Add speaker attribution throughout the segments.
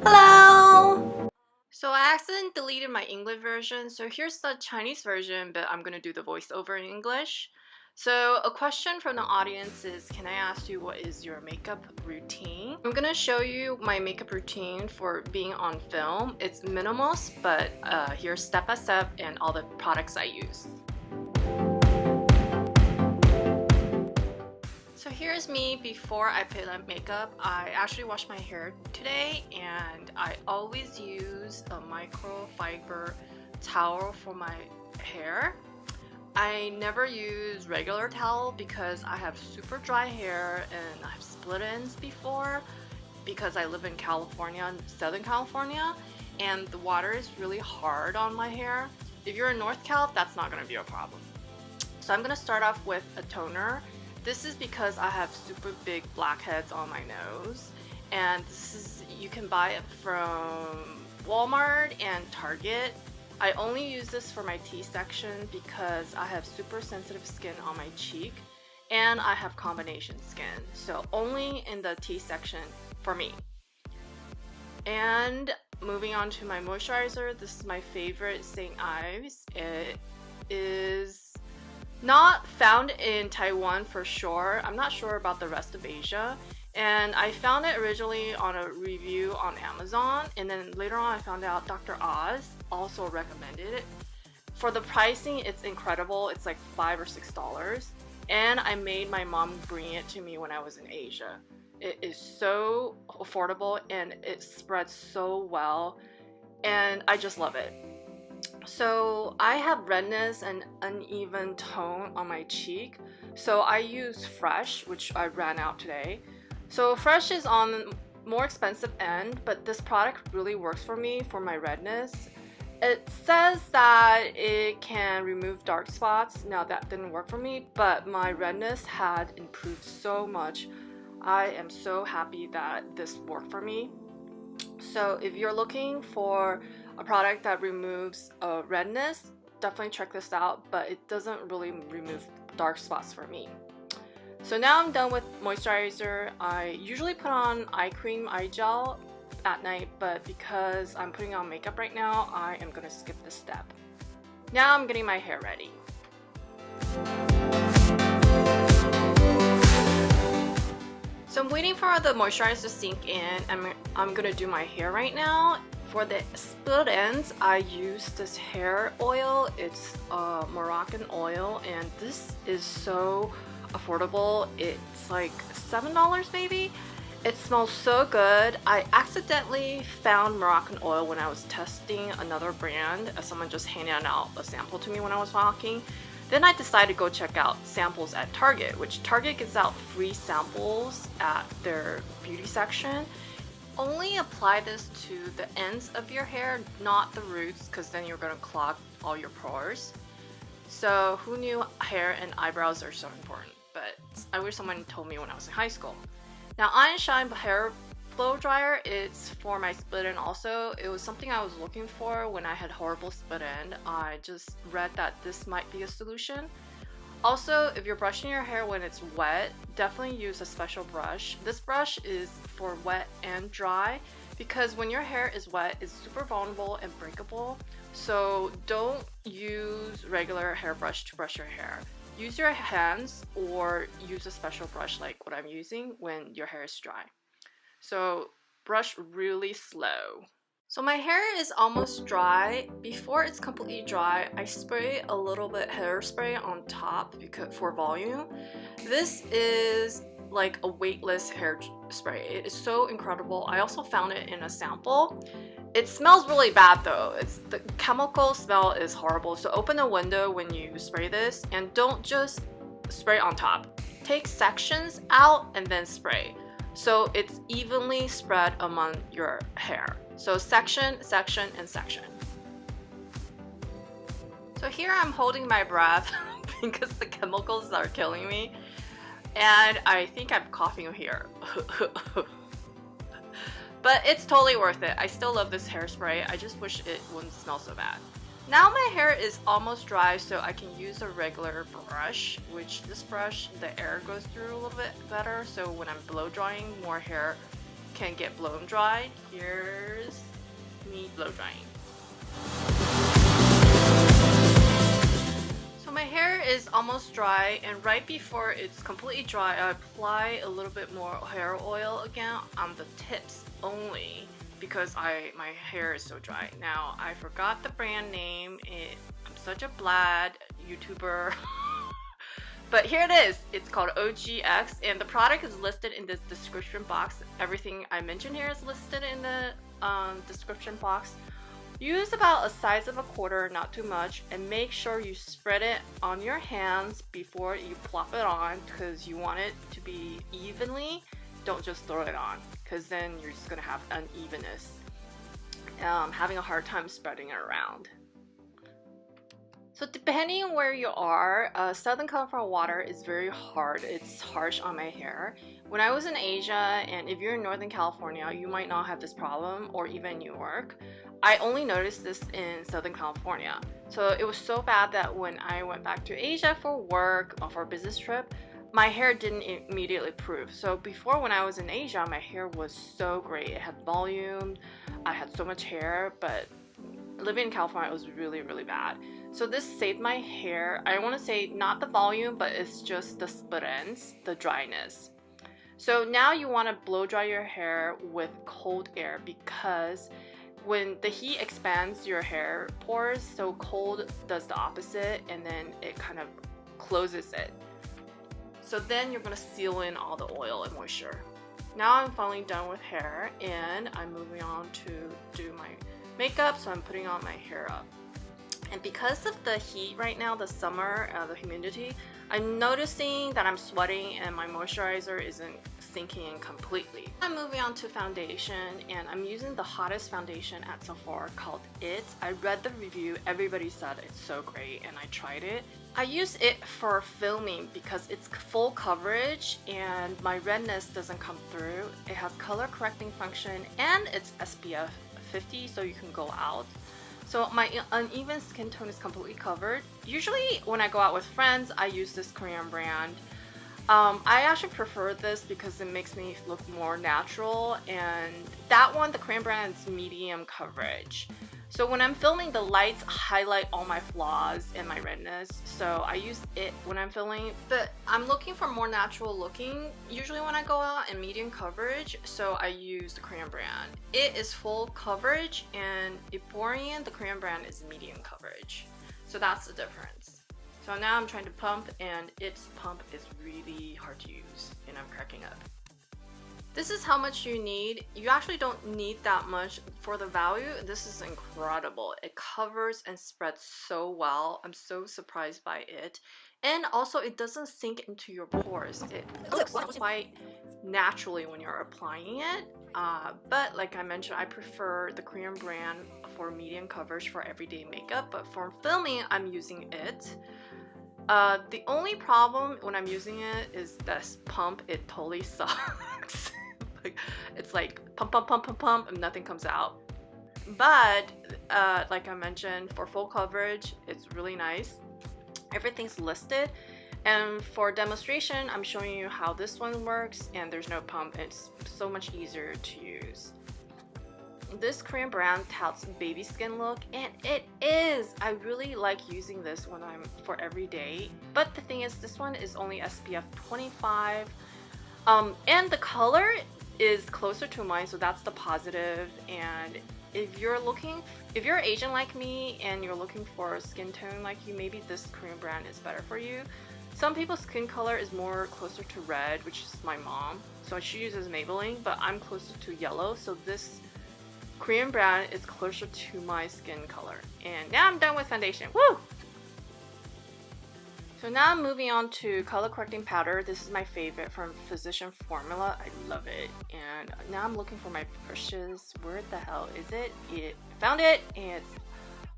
Speaker 1: Hello!
Speaker 2: So I accidentally deleted my English version, so here's the Chinese version, but I'm gonna do the voiceover in English. So a question from the audience is, can I ask you what is your makeup routine? I'm gonna show you my makeup routine for being on film. It's minimalist, but here's step by step and all the products I use. So here's me before I put on makeup. I actually washed my hair today and I always use a microfiber towel for my hair. I never use regular towel because I have super dry hair and I've split ends before because I live in California, Southern California, and the water is really hard on my hair. If you're in North Cal, that's not going to be a problem. So I'm going to start off with a toner. This is because I have super big blackheads on my nose, and you can buy it from Walmart and Target. I only use this for my T section because I have super sensitive skin on my cheek and I have combination skin, so only in the T section for me. And moving on to my moisturizer, this is my favorite St. Ives. It is not found in Taiwan for sure. I'm not sure about the rest of Asia. And I found it originally on a review on Amazon, and then later on I found out Dr. Oz also recommended it. For the pricing, it's incredible. It's like $5 or $6. And I made my mom bring it to me when I was in Asia. It is so affordable and it spreads so well, and I just love it. So I have redness and uneven tone on my cheek, so I use Fresh, which I ran out today. So Fresh is on more expensive end, but this product really works for me for my redness. It says that it can remove dark spots. Now that didn't work for me, but my redness had improved so much. I am so happy that this worked for me. So if you're looking for a product that removes redness, definitely check this out, but it doesn't really remove dark spots for me. So now I'm done with moisturizer. I usually put on eye cream, eye gel at night, but because I'm putting on makeup right now, I am gonna skip this step. Now I'm getting my hair ready. So I'm waiting for the moisturizer to sink in. I'm gonna do my hair right now. For the split ends, I use this hair oil. It's Moroccan oil, and this is so affordable. It's like $7 maybe. It smells so good. I accidentally found Moroccan oil when I was testing another brand. Someone just handed out a sample to me when I was walking. Then I decided to go check out samples at Target, which Target gives out free samples at their beauty section. Only apply this to the ends of your hair, not the roots, because then you're going to clog all your pores. So who knew hair and eyebrows are so important? But I wish someone told me when I was in high school. Now Iron Shine hair blow dryer, it's for my split end also. It was something I was looking for when I had horrible split end. I just read that this might be a solution. Also, if you're brushing your hair when it's wet, definitely use a special brush. This brush is for wet and dry because when your hair is wet, it's super vulnerable and breakable. So don't use regular hairbrush to brush your hair. Use your hands or use a special brush like what I'm using when your hair is dry. So brush really slow. So my hair is almost dry. Before it's completely dry, I spray a little bit hairspray on top for volume. This is like a weightless hair spray. It is so incredible. I also found it in a sample. It smells really bad though. The chemical smell is horrible. So open a window when you spray this and don't just spray on top. Take sections out and then spray, so it's evenly spread among your hair. So section, section, and section. So here I'm holding my breath because the chemicals are killing me. And I think I'm coughing here. But it's totally worth it. I still love this hairspray. I just wish it wouldn't smell so bad. Now my hair is almost dry, so I can use a regular brush, which this brush, the air goes through a little bit better, so when I'm blow drying, more hair can get blown dry. Here's me blow drying. So my hair is almost dry, and right before it's completely dry, I apply a little bit more hair oil again on the tips only because my hair is so dry. Now I forgot the brand name. I'm such a blad YouTuber. But here it is. It's called OGX, and the product is listed in this description box. Everything I mentioned here is listed in the description box. Use about a size of a quarter, not too much, and make sure you spread it on your hands before you plop it on because you want it to be evenly. Don't just throw it on because then you're just gonna have unevenness. Having a hard time spreading it around. So depending on where you are, Southern California water is very hard. It's harsh on my hair. When I was in Asia, and if you're in Northern California, you might not have this problem, or even New York. I only noticed this in Southern California. So it was so bad that when I went back to Asia for work or for a business trip, my hair didn't immediately improve. So before, when I was in Asia, my hair was so great. It had volume, I had so much hair, but living in California, it was really, really bad. So this saved my hair. I want to say not the volume, but it's just the split ends, the dryness. So now you want to blow dry your hair with cold air because when the heat expands your hair pores, so cold does the opposite, and then it kind of closes it. So then you're going to seal in all the oil and moisture. Now I'm finally done with hair, and I'm moving on to do my makeup, so I'm putting on my hair up. And because of the heat right now, the summer, the humidity, I'm noticing that I'm sweating and my moisturizer isn't sinking in completely. I'm moving on to foundation, and I'm using the hottest foundation at Sephora called It. I read the review, everybody said it's so great, and I tried it. I use it for filming because it's full coverage and my redness doesn't come through. It has color correcting function and it's SPF 50, so you can go out. So my uneven skin tone is completely covered. Usually when I go out with friends, I use this Korean brand. I actually prefer this because it makes me look more natural, and that one, the Korean brand, is medium coverage. So when I'm filming, the lights highlight all my flaws and my redness, so I use it when I'm filming. But I'm looking for more natural looking usually when I go out, and medium coverage, so I use the Korean brand. It is full coverage, and Iporian, the Korean brand, is medium coverage. So that's the difference. So now I'm trying to pump, and its pump is really hard to use, and I'm cracking up. This is how much you need. You actually don't need that much for the value. This is incredible. It covers and spreads so well. I'm so surprised by it. And also, it doesn't sink into your pores. It looks quite naturally when you're applying it. But like I mentioned, I prefer the Korean brand for medium coverage for everyday makeup. But for filming, I'm using it. The only problem when I'm using it is this pump. It totally sucks. It's like pump, pump, pump, pump, pump, and nothing comes out. But like I mentioned, for full coverage, it's really nice. Everything's listed. And for demonstration, I'm showing you how this one works, and there's no pump. It's so much easier to use. This Korean brand touts baby skin look, and it is. I really like using this when I'm for every day. But the thing is, this one is only SPF 25, and the color is closer to mine, so that's the positive. And if you're Asian like me and you're looking for a skin tone like you, maybe this Korean brand is better for you. Some people's skin color is more closer to red, which is my mom, so she uses Maybelline, but I'm closer to yellow, so this Korean brand is closer to my skin color. And now I'm done with foundation. Woo! So now I'm moving on to color correcting powder. This is my favorite from Physician Formula. I love it. And now I'm looking for my brushes. Where the hell is it? Found it. And it's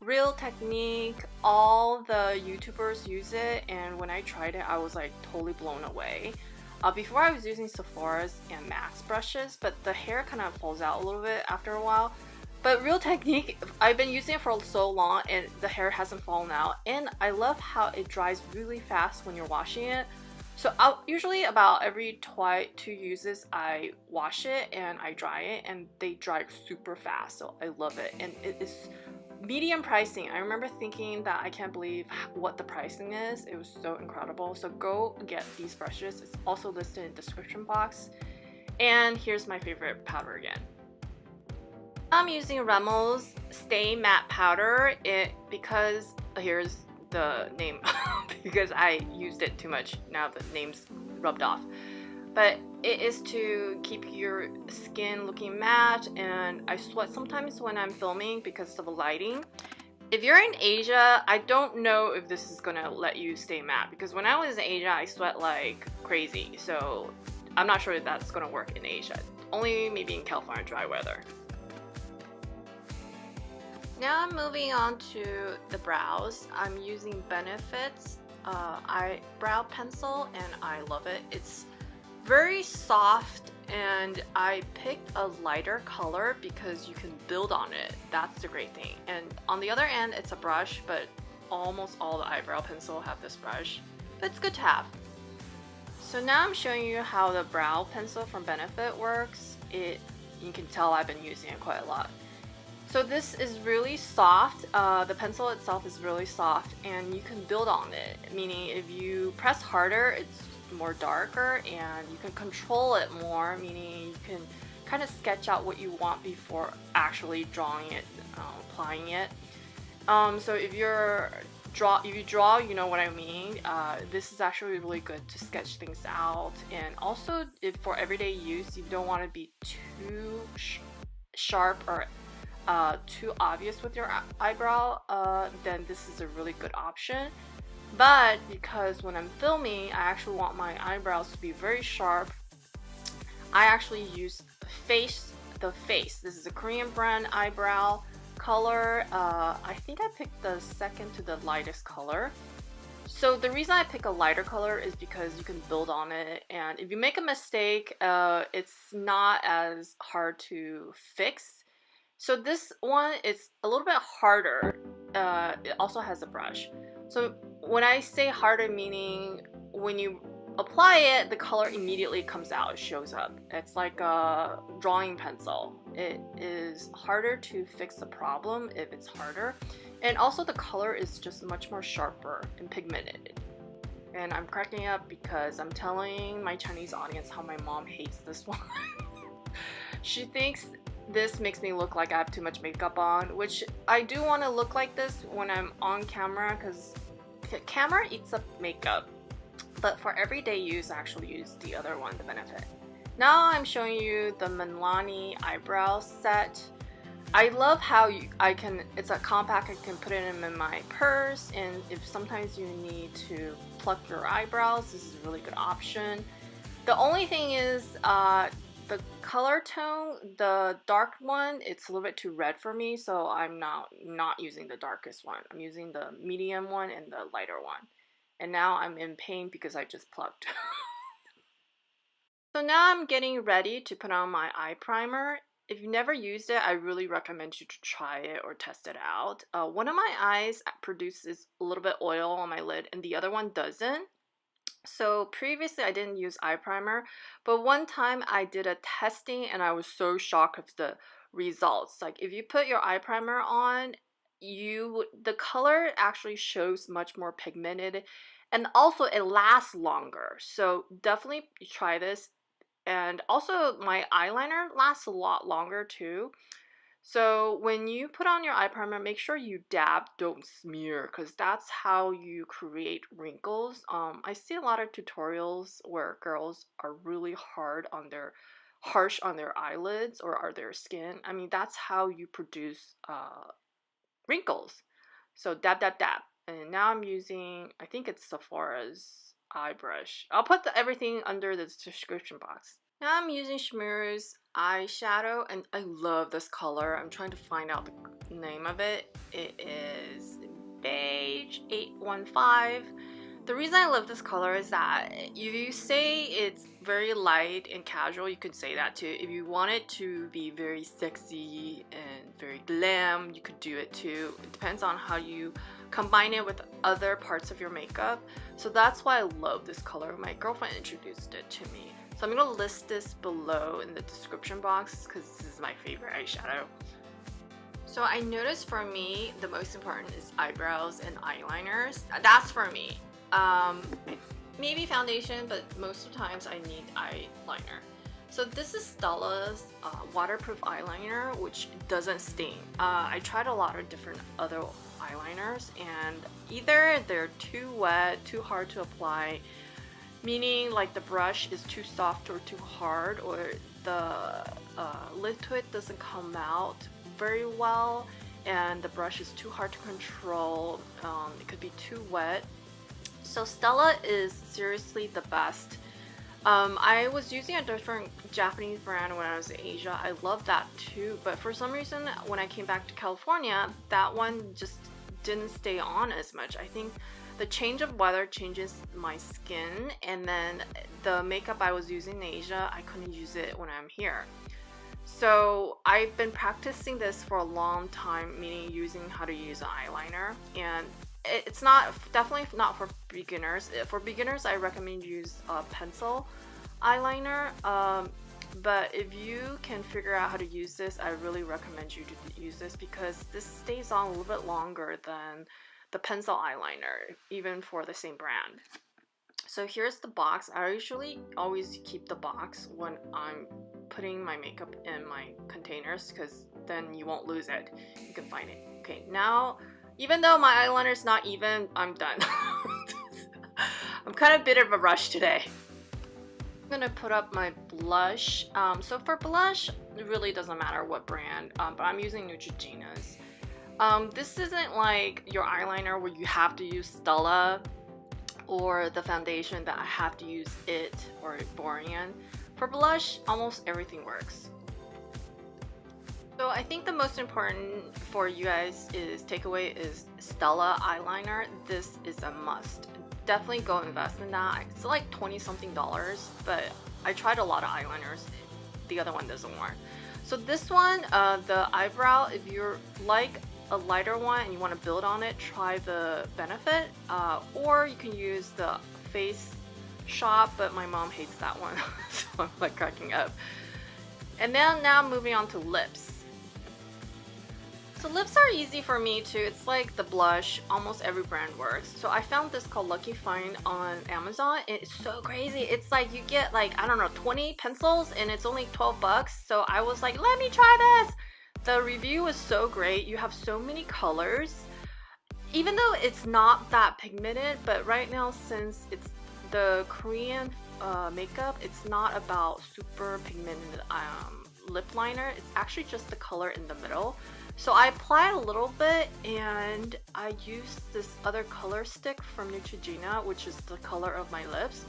Speaker 2: Real Technique. All the YouTubers use it, and when I tried it, I was like totally blown away. Before I was using Sephora's and MAC's brushes, but the hair kind of falls out a little bit after a while. But Real Technique, I've been using it for so long and the hair hasn't fallen out, and I love how it dries really fast when you're washing it. So I'll usually about every 2 uses I wash it and I dry it, and they dry super fast, so I love it. And it is medium pricing. I remember thinking that I can't believe what the pricing is. It was so incredible. So go get these brushes. It's also listed in the description box. And here's my favorite powder again. I'm using Remmel's Stay Matte Powder because here's the name because I used it too much. Now the name's rubbed off. But it is to keep your skin looking matte, and I sweat sometimes when I'm filming because of the lighting. If you're in Asia, I don't know if this is gonna let you stay matte, because when I was in Asia I sweat like crazy, so I'm not sure if that's gonna work in Asia. Only maybe in California dry weather. Now I'm moving on to the brows. I'm using Benefit's eyebrow pencil, and I love it. It's very soft, and I picked a lighter color because you can build on it. That's the great thing. And on the other end, it's a brush, but almost all the eyebrow pencil have this brush. But it's good to have. So now I'm showing you how the brow pencil from Benefit works. You can tell I've been using it quite a lot. So this is really soft. The pencil itself is really soft, and you can build on it. Meaning if you press harder, it's more darker, and you can control it more. Meaning you can kind of sketch out what you want before actually drawing it, applying it. So if you draw, you know what I mean. This is actually really good to sketch things out, and also if for everyday use, you don't want to be too sharp or too obvious with your eyebrow, then this is a really good option. But because when I'm filming, I actually want my eyebrows to be very sharp, I actually use the Face. This is a Korean brand eyebrow color. I think I picked the second to the lightest color. So the reason I pick a lighter color is because you can build on it, and if you make a mistake, it's not as hard to fix. So this one is a little bit harder. It also has a brush. So when I say harder, meaning when you apply it, the color immediately comes out, it shows up. It's like a drawing pencil. It is harder to fix the problem if it's harder. And also the color is just much more sharper and pigmented. And I'm cracking up because I'm telling my Chinese audience how my mom hates this one. She thinks this makes me look like I have too much makeup on, which I do want to look like this when I'm on camera, because camera eats up makeup. But for everyday use, I actually use the other one, the Benefit. Now I'm showing you the Milani eyebrow set. I love how it's a compact, I can put it in my purse, and if sometimes you need to pluck your eyebrows, this is a really good option. The only thing is, the color tone, the dark one, it's a little bit too red for me, so I'm not using the darkest one. I'm using the medium one and the lighter one. And now I'm in pain because I just plucked. So now I'm getting ready to put on my eye primer. If you've never used it, I really recommend you to try it or test it out. One of my eyes produces a little bit oil on my lid, and the other one doesn't. So previously I didn't use eye primer, but one time I did a testing and I was so shocked of the results. Like if you put your eye primer on, the color actually shows much more pigmented, and also it lasts longer. So definitely try this. And also my eyeliner lasts a lot longer too. So when you put on your eye primer, make sure you dab, don't smear, because that's how you create wrinkles. I see a lot of tutorials where girls are really harsh on their eyelids or their skin. I mean, that's how you produce wrinkles. So dab, dab, dab. And now I'm using, I think it's Sephora's eye brush. I'll put everything under the description box. Now I'm using Schmier's eyeshadow, and I love this color. I'm trying to find out the name of it. It is Beige 815. The reason I love this color is that if you say it's very light and casual, you could say that too. If you want it to be very sexy and very glam, you could do it too. It depends on how you combine it with other parts of your makeup. So that's why I love this color. My girlfriend introduced it to me. So I'm gonna list this below in the description box because this is my favorite eyeshadow. So I noticed for me, the most important is eyebrows and eyeliners. That's for me. Maybe foundation, but most of the times I need eyeliner. So this is Stila's waterproof eyeliner, which doesn't stain. I tried a lot of different other eyeliners, and either they're too wet, too hard to apply, meaning like the brush is too soft or too hard, or the liquid doesn't come out very well, and the brush is too hard to control. It could be too wet. So Stila is seriously the best. I was using a different Japanese brand when I was in Asia. I love that too, but for some reason when I came back to California, that one just didn't stay on as much. I think the change of weather changes my skin, and then the makeup I was using in Asia, I couldn't use it when I'm here. So I've been practicing this for a long time, meaning using how to use an eyeliner, and it's definitely not for beginners. For beginners, I recommend use a pencil eyeliner, but if you can figure out how to use this, I really recommend you to use this because this stays on a little bit longer than the pencil eyeliner, even for the same brand. So here's the box. I usually always keep the box when I'm putting my makeup in my containers because then you won't lose it. You can find it. Okay, now even though my eyeliner is not even, I'm done. I'm kind of a bit of a rush today. I'm gonna put up my blush. So for blush, it really doesn't matter what brand, but I'm using Neutrogena's. This isn't like your eyeliner where you have to use Stila, or the foundation that I have to use it or Borean. For blush, almost everything works. So I think the most important for you guys is takeaway is Stila eyeliner. This is a must. Definitely go invest in that. It's like 20 something dollars, but I tried a lot of eyeliners. The other one doesn't work. So this one, the eyebrow, if you're like a lighter one and you want to build on it, try the Benefit, or you can use the Face Shop, but my mom hates that one, so I'm like cracking up. And then now moving on to lips. So lips are easy for me too. It's like the blush, almost every brand works. So I found this called Lucky Find on Amazon. It's so crazy. It's like you get like, I don't know, 20 pencils and it's only 12 bucks. So I was like, let me try this. The review was so great. You have so many colors. Even though it's not that pigmented, but right now since it's the Korean makeup, it's not about super pigmented lip liner. It's actually just the color in the middle. So I applied a little bit and I used this other color stick from Neutrogena, which is the color of my lips.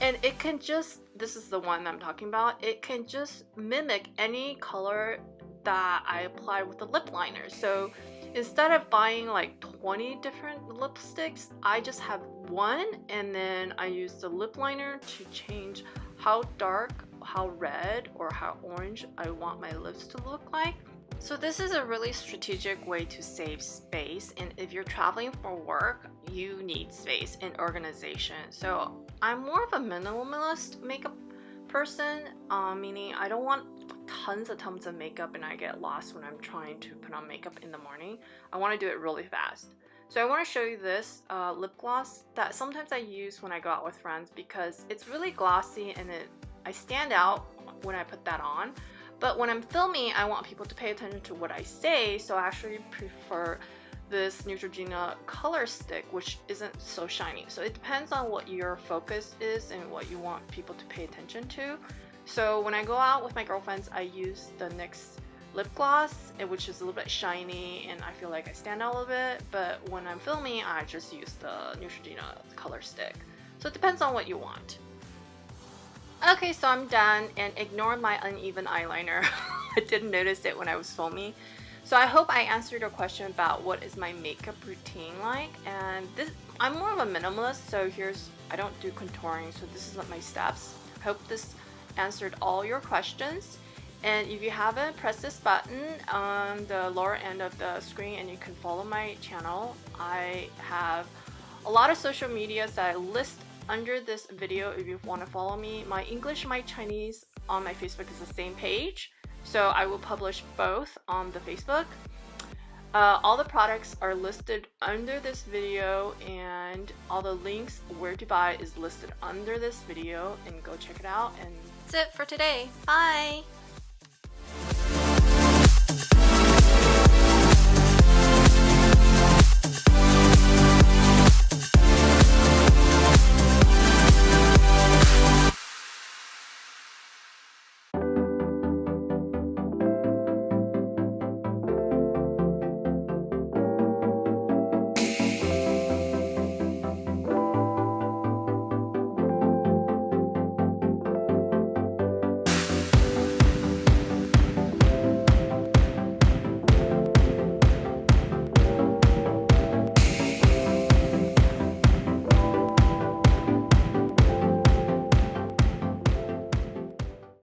Speaker 2: And it can just, this is the one I'm talking about, it can just mimic any color that I apply with the lip liner. So instead of buying like 20 different lipsticks, I just have one, and then I use the lip liner to change how dark, how red, or how orange I want my lips to look like. So this is a really strategic way to save space, and if you're traveling for work, you need space and organization. So I'm more of a minimalist makeup person, meaning I don't want tons of makeup and I get lost when I'm trying to put on makeup in the morning. I want to do it really fast. So I want to show you this lip gloss that sometimes I use when I go out with friends because it's really glossy and I stand out when I put that on. But when I'm filming, I want people to pay attention to what I say, so I actually prefer this Neutrogena color stick, which isn't so shiny. So it depends on what your focus is and what you want people to pay attention to. So when I go out with my girlfriends, I use the NYX lip gloss, which is a little bit shiny and I feel like I stand out a little bit. But when I'm filming, I just use the Neutrogena color stick. So it depends on what you want. Okay, so I'm done, and ignore my uneven eyeliner. I didn't notice it when I was filming. So I hope I answered your question about what is my makeup routine like. And this, I'm more of a minimalist, so I don't do contouring, so this is my steps. I hope this answered all your questions. And if you haven't, press this button on the lower end of the screen and you can follow my channel. I have a lot of social medias that I list under this video if you want to follow me. My English and my Chinese on my Facebook is the same page, so I will publish both on the Facebook. All the products are listed under this video, and all the links where to buy is listed under this video, and go check it out. And that's it for today. Bye!